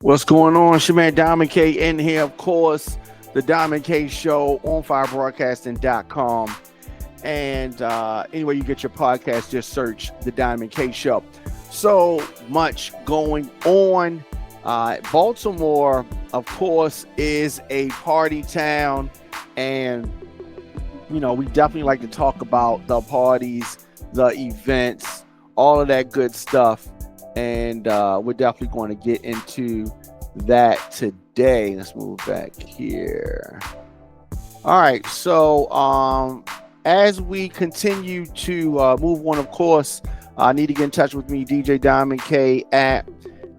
What's going on? It's your man Diamond K in here, of course, the Diamond K Show on firebroadcasting.com. And anywhere you get your podcast, just search the Diamond K Show. So much going on. Baltimore, of course, is a party town. And, we definitely like to talk about the parties, the events, all of that good stuff. And we're definitely going to get into that today. Let's move back here. All right. So as we continue to move on, of course, I need to get in touch with me, DJ Diamond K at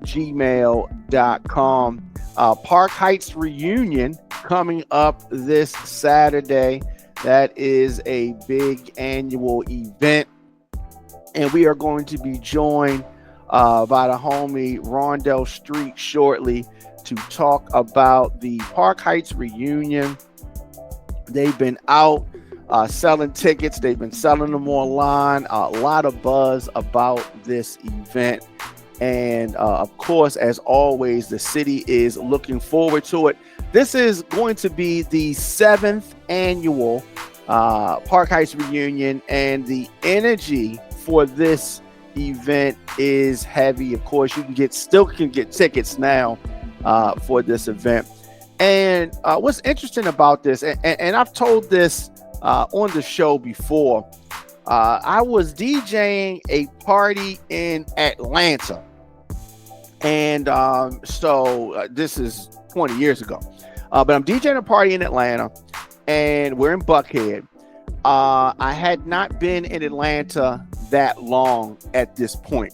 gmail.com. Park Heights reunion coming up this Saturday. That is a big annual event. And we are going to be joined by the homie Rondell Street shortly to talk about the Park Heights reunion. They've been out selling tickets. They've been selling them online. A lot of buzz about this event. And of course, as always, the city is looking forward to it. This is going to be the 7th annual Park Heights reunion, and the energy for this event is heavy. Of course, you can still get tickets now for this event. And what's interesting about this, and I've told this on the show before, I was DJing a party in Atlanta, and so this is 20 years ago, but I'm DJing a party in Atlanta, and we're in Buckhead. I had not been in Atlanta that long at this point,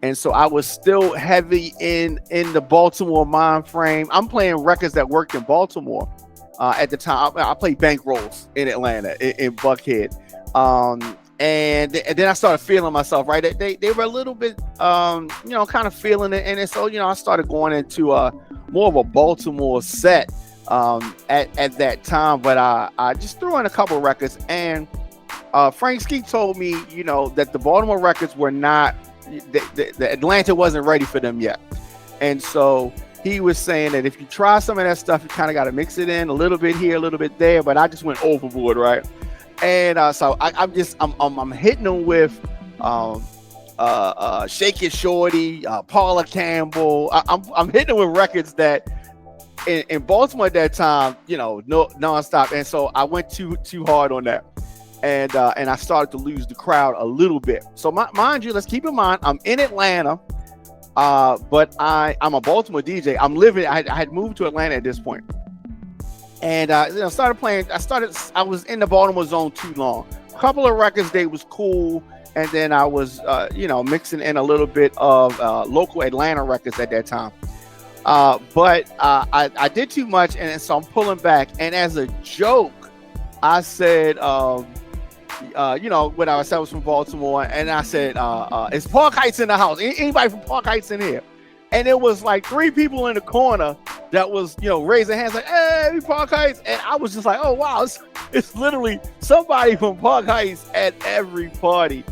and so I was still heavy in the Baltimore mind frame. I'm playing records that worked in Baltimore at the time. I played bankrolls in Atlanta, in Buckhead, and then I started feeling myself. Right, they were a little bit, kind of feeling it, and so I started going into more of a Baltimore set at that time. But I just threw in a couple of records, and Frank Ski told me, that the Baltimore records were not, the Atlanta wasn't ready for them yet. And so he was saying that if you try some of that stuff, you kind of got to mix it in a little bit here, a little bit there. But I just went overboard, right? And so I'm hitting them with Shake It Shorty, Paula Campbell. I'm hitting them with records that in Baltimore at that time, no nonstop. And so I went too hard on that. And I started to lose the crowd a little bit. So mind you, let's keep in mind, I'm in Atlanta, but I'm a Baltimore DJ. I'm living. I had moved to Atlanta at this point, and started playing. I was in the Baltimore zone too long. A couple of records, they was cool, and then I was mixing in a little bit of local Atlanta records at that time. But I did too much, and so I'm pulling back. And as a joke, I said, when I was from Baltimore, and I said, is Park Heights in the house? Anybody from Park Heights in here? And it was like 3 people in the corner that was, raising hands like, hey, Park Heights. And I was just like, oh, wow, it's literally somebody from Park Heights at every party.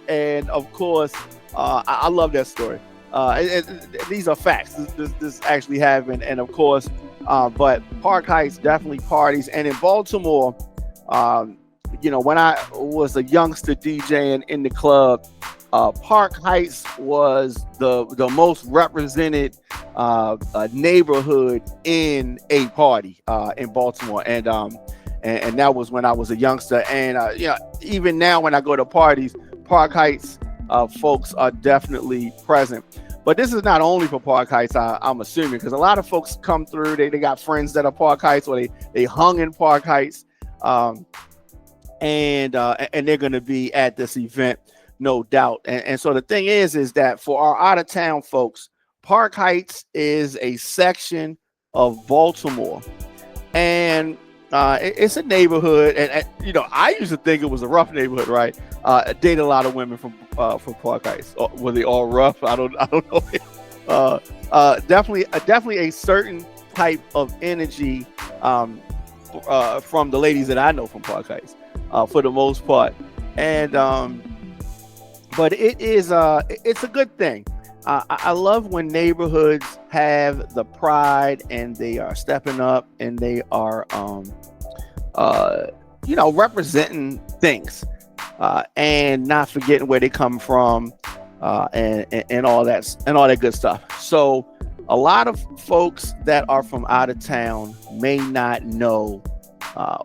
And of course, I love that story. These are facts. This actually happened. And of course, but Park Heights definitely parties. And in Baltimore, when I was a youngster DJing in the club, Park Heights was the most represented neighborhood in a party in Baltimore, and that was when I was a youngster. And even now when I go to parties, Park Heights folks are definitely present. But this is not only for Park Heights, I'm assuming, because a lot of folks come through. They got friends that are Park Heights, or they hung in Park Heights. And they're going to be at this event, no doubt. And so the thing is that for our out of town folks, Park Heights is a section of Baltimore, and it's a neighborhood. And I used to think it was a rough neighborhood, right? I dated a lot of women from Park Heights. Were they all rough? I don't know. Definitely a certain type of energy from the ladies that I know from Park Heights. For the most part, and but it's a good thing. I love when neighborhoods have the pride, and they are stepping up, and they are representing things, and not forgetting where they come from, and all that good stuff. So a lot of folks that are from out of town may not know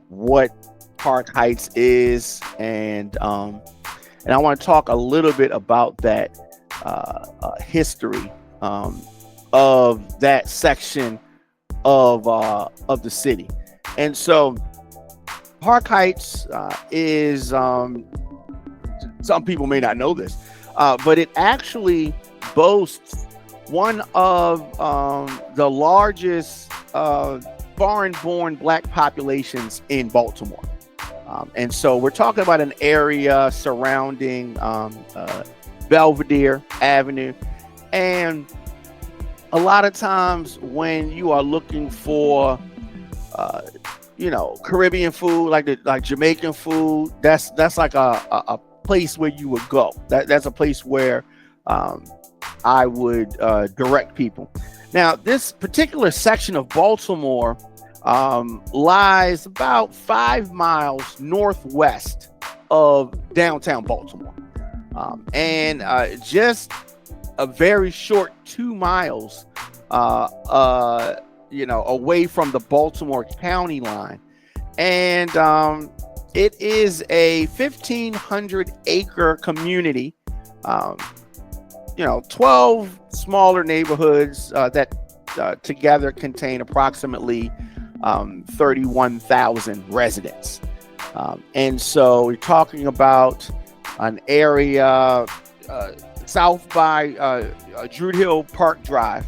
what Park Heights is, and I want to talk a little bit about that history of that section of the city. And so Park Heights is some people may not know this, but it actually boasts one of the largest foreign-born Black populations in Baltimore. And so we're talking about an area surrounding Belvedere Avenue. And a lot of times when you are looking for, Caribbean food, like Jamaican food, that's like a place where you would go. That's a place where I would direct people. Now, this particular section of Baltimore lies about 5 miles northwest of downtown Baltimore, and just a very short 2 miles away from the Baltimore County line. And it is a 1,500 acre community, 12 smaller neighborhoods that together contain approximately 31,000 residents. And so we're talking about an area south by Druid Hill Park Drive.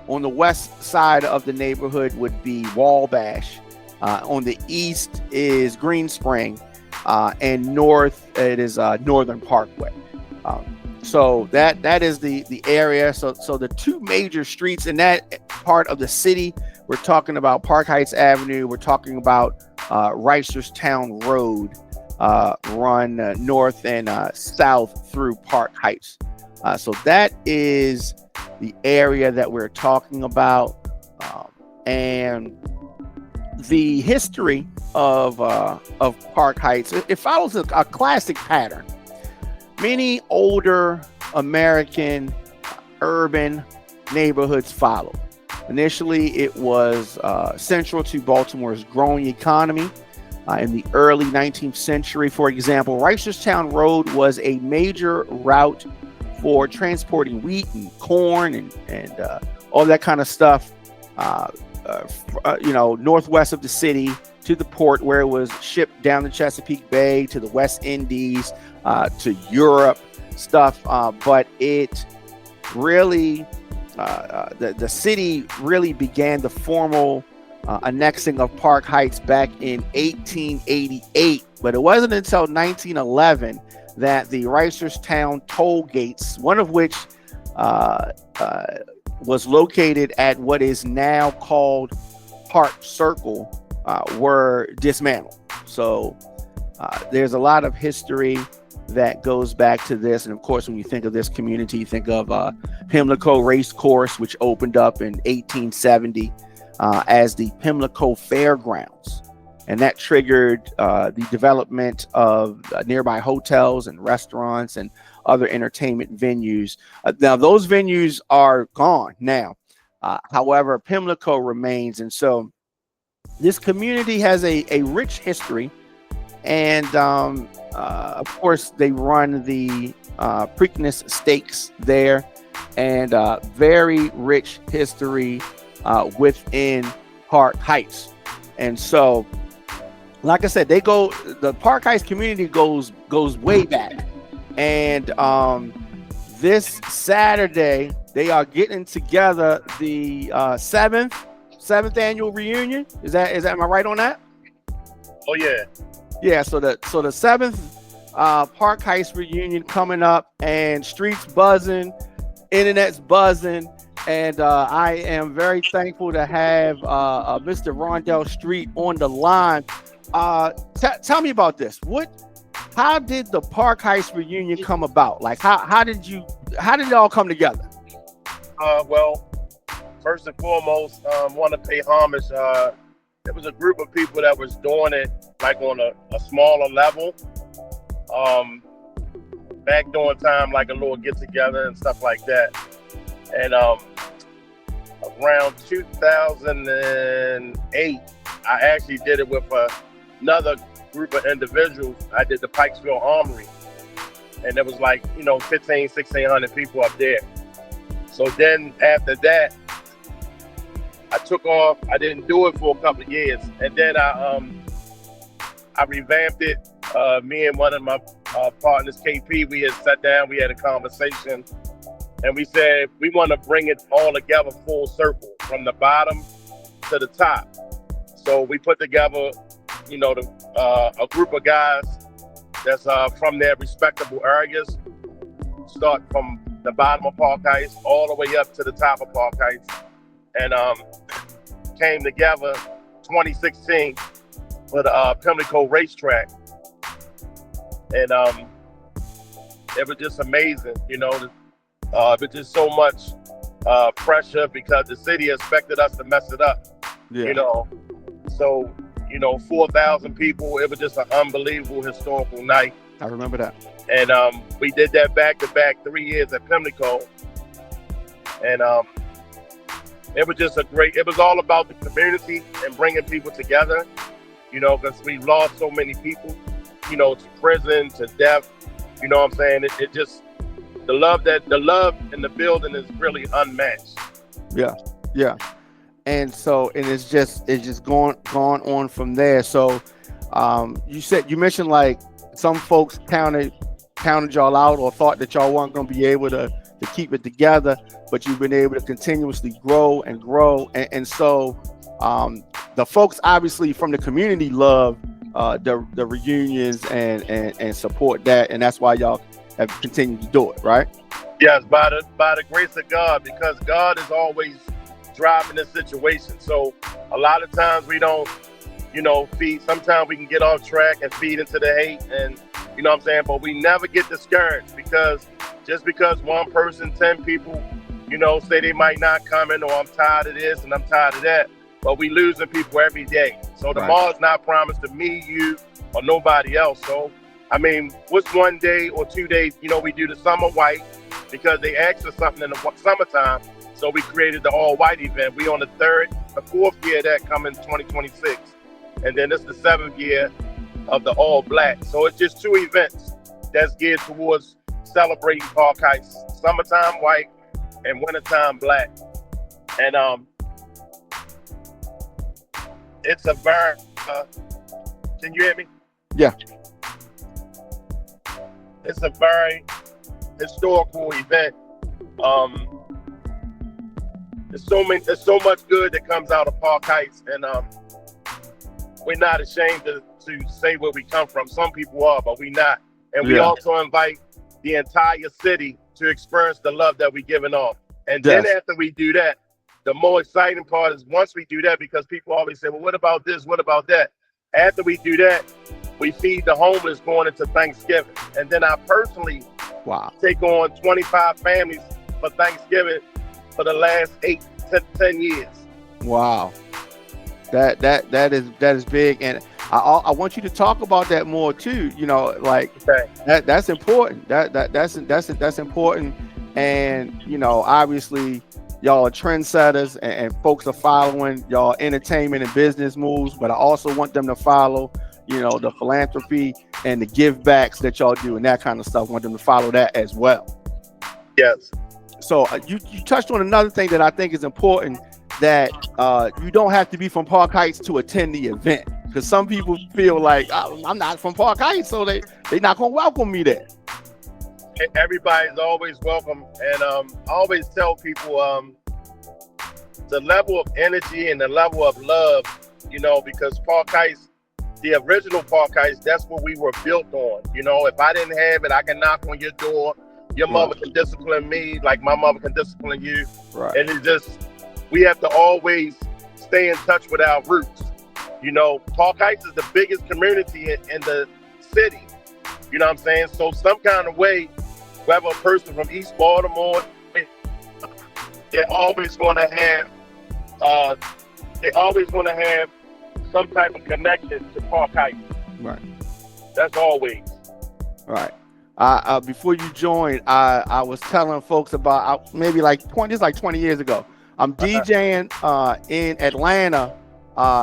On the west side of the neighborhood would be Wabash. On the east is Green Spring, and north it is Northern Parkway. So that is the area. So the two major streets in that part of the city, we're talking about Park Heights Avenue. We're talking about Reisterstown Road, run north and south through Park Heights. So that is the area that we're talking about, and the history of Park Heights. It follows a classic pattern. Many older American urban neighborhoods followed. Initially, it was central to Baltimore's growing economy. In the early 19th century, for example, Reisterstown Road was a major route for transporting wheat and corn and all that kind of stuff, northwest of the city to the port, where it was shipped down the Chesapeake Bay to the West Indies, to Europe stuff. But it really, the city really began the formal annexing of Park Heights back in 1888. But it wasn't until 1911 that the Reisterstown toll gates, one of which was located at what is now called Park Circle, were dismantled. So there's a lot of history that goes back to this. And of course, when you think of this community, you think of Pimlico Race Course, which opened up in 1870 as the Pimlico Fairgrounds. And that triggered the development of nearby hotels and restaurants and other entertainment venues. Now, those venues are gone now. However, Pimlico remains. And so this community has a rich history. And of course, they run the Preakness Stakes there, and very rich history within Park Heights. And so, like I said, the Park Heights community goes way back. And this Saturday, they are getting together the seventh annual reunion. Am I right on that? Oh yeah. Yeah, so the seventh Park Heights reunion coming up, and streets buzzing, internet's buzzing, and I am very thankful to have Mr. Rondell Street on the line. Tell me about this. How did the Park Heights reunion come about? Like, how did it all come together? Well, first and foremost, want to pay homage. There was a group of people that was doing it like on a smaller level. Back during time, like a little get together and stuff like that. And around 2008, I actually did it with another group of individuals. I did the Pikesville Armory. And there was like, 1,600 people up there. So then after that, I took off. I didn't do it for a couple of years. And then I revamped it. Me and one of my partners, KP, we had sat down, we had a conversation, and we said we want to bring it all together full circle from the bottom to the top. So we put together, a group of guys that's from their respectable areas, start from the bottom of Park Heights all the way up to the top of Park Heights, and came together 2016 for the Pimlico racetrack. And it was just amazing, it was just so much pressure because the city expected us to mess it up, So, 4,000 people, it was just an unbelievable historical night. I remember that. And we did that back-to-back 3 years at Pimlico. And it was just it was all about the community and bringing people together, because we lost so many people, to prison, to death, you know what I'm saying? It just, the love in the building is really unmatched. Yeah. And so, and it's just going on from there. So you mentioned like some folks counted y'all out or thought that y'all weren't going to be able to keep it together, but you've been able to continuously grow. And so the folks obviously from the community love the reunions and support that, and that's why y'all have continued to do it, right? Yes, by the grace of God, because God is always driving this situation. So a lot of times we don't, feed. Sometimes we can get off track and feed into the hate, and you know what I'm saying. But we never get discouraged because just because one person, 10 people, say they might not come in, or I'm tired of this and I'm tired of that. But we losing people every day. So tomorrow's not promised to me, you, or nobody else. So, I mean, what's 1 day or 2 days? We do the summer white because they asked for something in the summertime. So we created the all white event. We on the fourth year of that coming 2026. And then it's the 7th year of the all black. So it's just 2 events that's geared towards celebrating Park Heights, summertime white and wintertime black. And it's a very, can you hear me? Yeah. It's a very historical event. There's so much good that comes out of Park Heights, and we're not ashamed to say where we come from. Some people are, but we not. And we also invite the entire city to experience the love that we're giving off. And then after we do that, the more exciting part is once we do that, because people always say, well, what about this? What about that? After we do that, we feed the homeless going into Thanksgiving. And then I personally take on 25 families for Thanksgiving for the last 10 years. Wow. That is big. And I want you to talk about that more too. That's important. That's important. And, obviously, y'all are trendsetters and folks are following y'all entertainment and business moves, but I also want them to follow, the philanthropy and the give backs that y'all do and that kind of stuff. I want them to follow that as well. Yes. So you touched on another thing that I think is important, that you don't have to be from Park Heights to attend the event, because some people feel like, oh, I'm not from Park Heights, so they're not going to welcome me there. Everybody's always welcome, and I always tell people the level of energy and the level of love, because Park Heights, the original Park Heights, that's what we were built on. If I didn't have it, I can knock on your door. Your mother can discipline me like my mother can discipline you. Right. And it's just, we have to always stay in touch with our roots. Park Heights is the biggest community in the city. You know what I'm saying? So some kind of way, whether a person from East Baltimore, they're always going to have uh, some type of connection to Park Heights. Right. That's always. Right. Before you joined, I was telling folks about maybe like 20 years ago. I'm DJing in Atlanta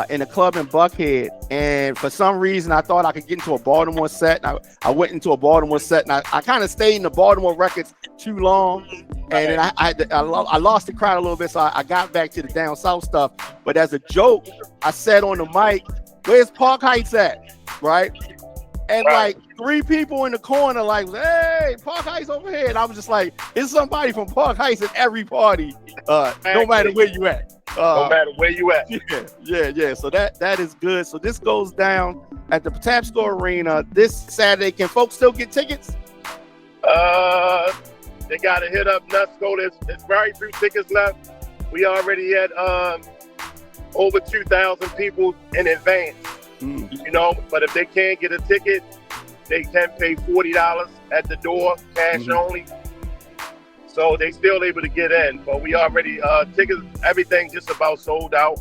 in a club in Buckhead, and for some reason I thought I could get into a Baltimore set. And I went into a Baltimore set, and I kind of stayed in the Baltimore records too long, and then I lost the crowd a little bit, so I got back to the down south stuff. But as a joke, I said on the mic, "Where's Park Heights at?" Right? And like 3 people in the corner, like, "Hey, Park Heights over here." And I was just like, "It's somebody from Park Heights at every party, no matter where you at." No matter where you at. Yeah. So that is good. So this goes down at the Tap Store Arena this Saturday. Can folks still get tickets? They got to hit up Nusco. There's very few tickets left. We already had over 2,000 people in advance. You know, but if they can't get a ticket, they can pay $40 at the door, cash only. So they still able to get in. But we already tickets, everything just about sold out.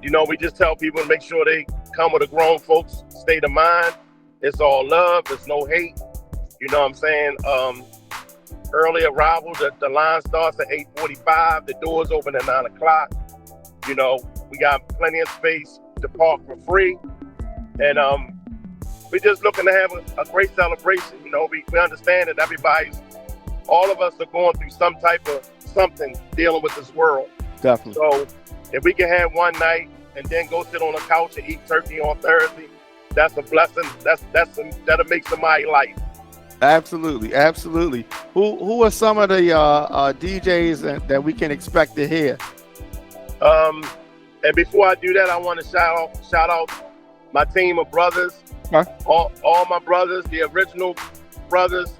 You know, we just tell people to make sure they come with a grown folks state of mind. It's all love. There's no hate. You know what I'm saying? Early arrival, the line starts at 8:45. The doors open at 9 o'clock. You know, we got plenty of space to park for free. And we're just looking to have a great celebration. You know, we understand that all of us are going through some type of something dealing with this world. Definitely. So if we can have one night and then go sit on the couch and eat turkey on Thursday, that's a blessing. That'll make somebody's life. Absolutely. Who are some of the DJs that we can expect to hear? And before I do that, I want to shout out my team of brothers. Okay. All my brothers, the original brothers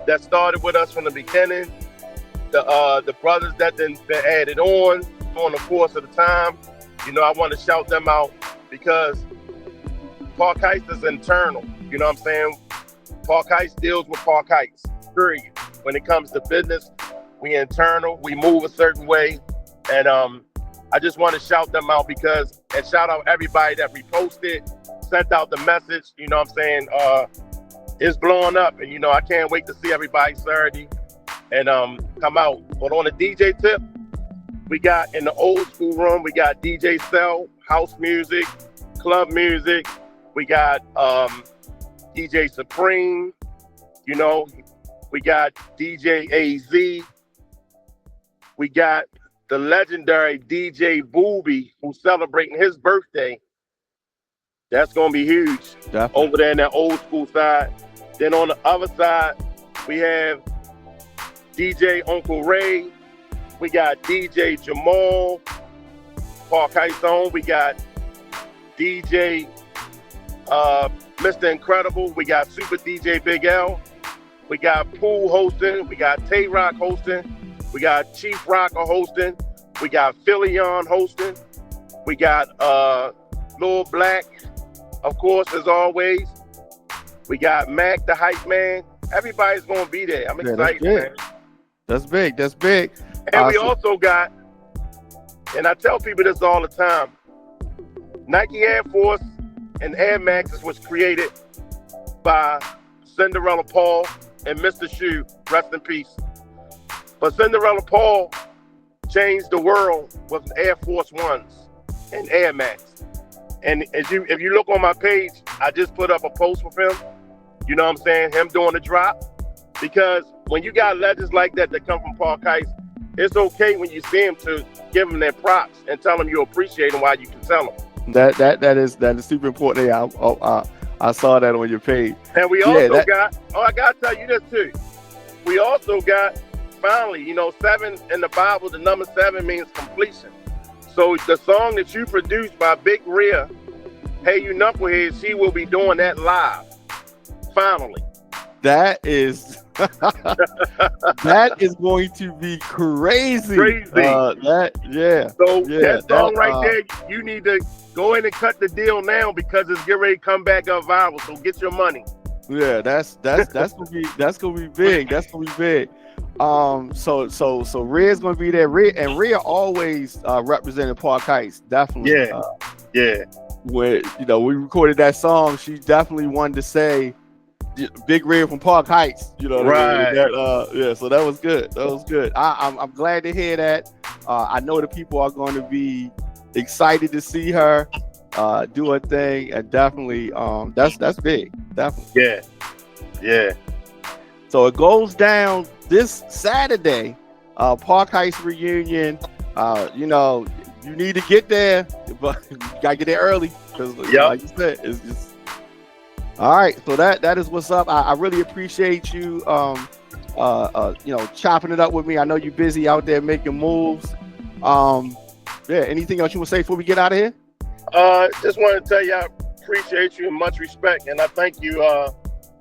that started with us from the beginning. The brothers that then been added on the course of the time. You know, I want to shout them out because Park Heights is internal. You know what I'm saying? Park Heights deals with Park Heights, period. When it comes to business, we internal, we move a certain way. And I just want to shout them out and shout out everybody that reposted, sent out the message. You know what I'm saying? It's blowing up. And, you know, I can't wait to see everybody Saturday and come out. But on the DJ tip, we got in the old school room, we got DJ Cell, house music, club music. We got DJ Supreme, you know, we got DJ AZ. We got the legendary DJ Booby, who's celebrating his birthday. That's going to be huge. Definitely. Over there in that old school side. Then on the other side, we have DJ Uncle Ray. We got DJ Jamal, Park Heights on. We got DJ Mr. Incredible. We got Super DJ Big L. We got Pool hosting. We got Tay Rock hosting. We got Chief Rocker hosting. We got Phillion hosting. We got Lil Black, of course, as always. We got Mac, the hype man. Everybody's going to be there. I'm excited, man. That's big. And we also got, and I tell people this all the time, Nike Air Force and Air Maxes was created by Cinderella Paul and Mr. Shoe, rest in peace. But Cinderella Paul changed the world with Air Force Ones and Air Max. And if you look on my page, I just put up a post with him. You know what I'm saying? Him doing the drop. Because when you got legends like that come from Park Heights, it's okay when you see them to give them their props and tell them you appreciate them while you can tell them. That is super important. Yeah, I saw that on your page. And we also got, I gotta tell you this too. We also got, finally, you know, 7 in the Bible, the number 7 means completion. So the song that you produced by Big Rhea, Hey You Knuckleheads, she will be doing that live. Finally. That is that is going to be crazy. So that song right there, you need to go in and cut the deal now because it's getting ready to come back up viral. So get your money. Yeah, that's gonna be big. That's gonna be big. So Rhea's gonna be there. Rhea always represented Park Heights, definitely. Yeah, yeah, When we recorded that song, she definitely wanted to say Big Red from Park Heights. You know what I mean? right. Yeah. So that was good. That was good. I'm glad to hear that. I know the people are going to be excited to see her do her thing, and definitely that's big. Definitely. Yeah, yeah. So it goes down this Saturday, Park Heights reunion. You need to get there, but you gotta get there early because, like you said, it's just all right. So that is what's up. I really appreciate you, chopping it up with me. I know you're busy out there making moves. Anything else you want to say before we get out of here? Just want to tell you I appreciate you and much respect, and I thank you for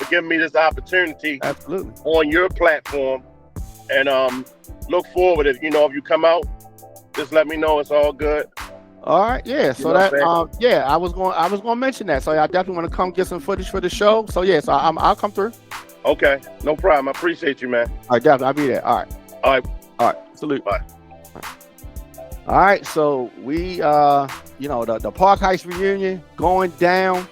giving me this opportunity. Absolutely. On your platform, and look forward if you come out, just let me know. It's all good. All right, yeah. So I was going to mention that. So I definitely want to come get some footage for the show. So yeah, so I'll come through. Okay, no problem. I appreciate you, man. All right, definitely, I'll be there. All right. Salute. Bye. All right, so we the Park Heights reunion going down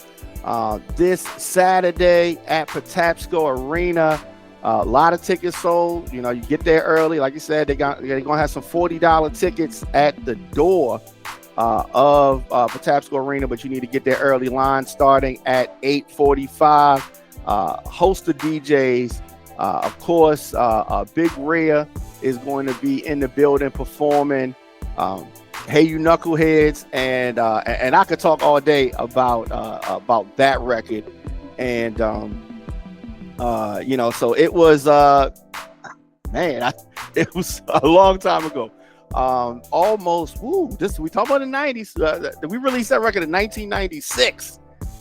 this Saturday at Patapsco Arena. A lot of tickets sold. You get there early. Like you said, they're gonna have some $40 tickets at the door of Patapsco Arena, but you need to get there early. Line starting at 8:45. Host of DJs, of course. Big Rhea is going to be in the building performing. Hey You Knuckleheads, and I could talk all day about that record, and so it was it was a long time ago. Almost we talk about the 90s. We released that record in 1996.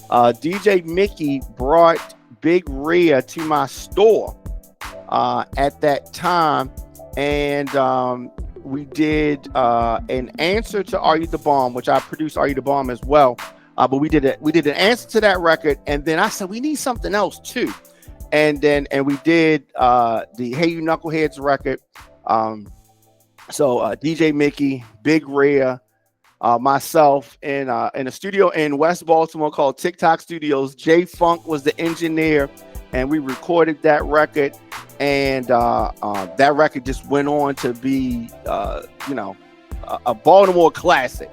DJ Mickey brought Big Rhea to my store at that time, and we did an answer to Are You the Bomb, which I produced Are You the Bomb as well. But we did an answer to that record, and then I said we need something else too. And we did the Hey You Knuckleheads record. So DJ Mickey, Big Rhea, myself in a studio in West Baltimore called TikTok Studios. Jay Funk was the engineer, and we recorded that record. And that record just went on to be, a Baltimore classic.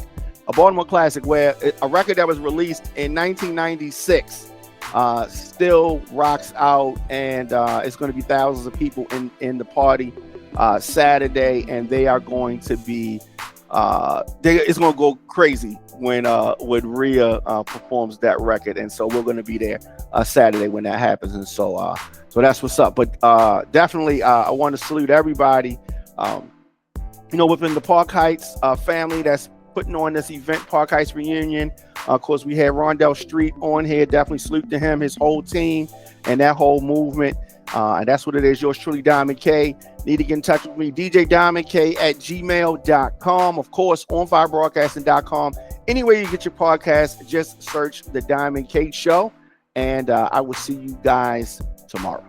A Baltimore classic, where a record that was released in 1996 still rocks out, and it's going to be thousands of people in the party Saturday, and they are going to be it's going to go crazy when Rhea performs that record. And so we're going to be there Saturday when that happens, and so that's what's up. But definitely I want to salute everybody within the Park Heights family that's putting on this event, Park Heights reunion. Of course, we had Rondell Street on here. Definitely salute to him, his whole team, and that whole movement. And that's what it is. Yours truly, Diamond K. Need to get in touch with me, djdiamondk@gmail.com. Of course, onfirebroadcasting.com. Anywhere you get your podcast, just search The Diamond K Show. And I will see you guys tomorrow.